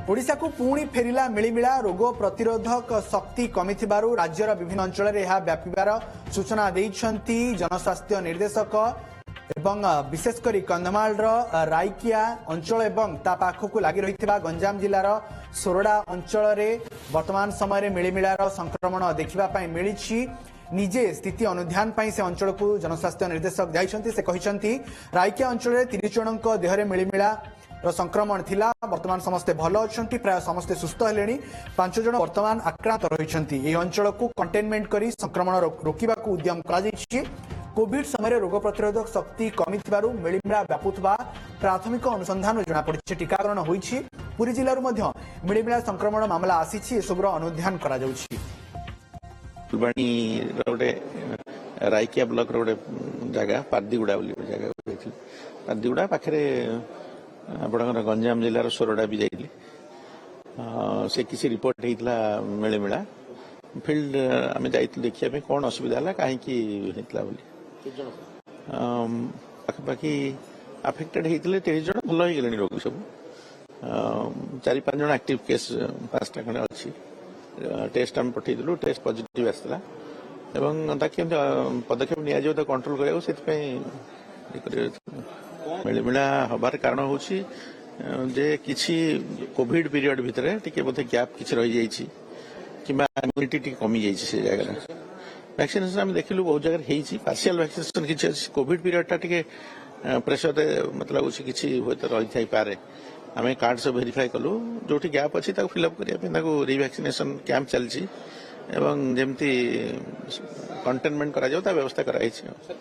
ओडिशा को पुणी फेरिला मिलिमिला रोग प्रतिरोधक शक्ति कमी राज्यर विभिन्न अंचल में यह व्यापार सूचना देइछंती जनस्वास्थ्य निर्देशक एवं विशेषकर कंधमाल राइकिया अंचल एवं ता पाखक लगी रही गंजाम जिलार सोरडा अंचल में वर्तमान समय मिलिमिलार संक्रमण देखा मिली निजे स्थिति अनुध्यान से अंचल को जनस्वास्थ्य निर्देशक जाइछंती से कहिछंती राइकिया अंचल में 30 जनक देहरे मिलिमिला संक्रमण थिला वर्तमान समस्ते भल अच्छी प्राय समस्ते सुस्थ हेले 5 जन वर्तमान आक्रांत रही अंचल को कंटेनमेंट करी संक्रमण रोकवा उद्यम कर कोविड समय रोग प्रतिरोधक शक्ति कमी मिलिमिला व्यापुवा प्राथमिक अनुसंधान जनापड़ी टीकाकरण होती पुरी जिलूर मिलिमिला संक्रमण मामला आसी एसबुर अनुध्यान कर राइकिया ब्लॉक रोडे जगह पारदीगुड़ा जगह पारदीगुड़ा पाखे आपंकर गंजाम जिलार सोरडा भी जाइए से किसी रिपोर्ट होता मिलिमिला फिल्ड आम जा देखा कौन असुविधा है कहीं पाखापाखि आफेक्टेड होते 30 जन भल हो गले रोगी सब 4-5 जन एक्टिव केस 5टा खंडे अच्छी टेस्ट आम पठेलु टेस्ट पॉजिटिव आसला पदक्षेप नि कंट्रोल करने मिलिमिला हबार कारण हूँ जे किसी कोविड पीरियड भितर टिके बोधे गैप किसी रही जाइए कि इम्यूनिटी कमी जाइए से जगह वैक्सीनेशन आम देखिलु बहुत जगह पार्शियल वैक्सीनेशन किसी कोविड पीरियड टा टिके प्रेशर मतलब किसी हूँ तो रही थी पारे आम कार्ड सब वेरीफाई कलु जो गैप अच्छी फिलअप करने रिवैक्सीनेशन कैंप चलती एवं जमती कंटेनमेंट करा व्यवस्था कराई।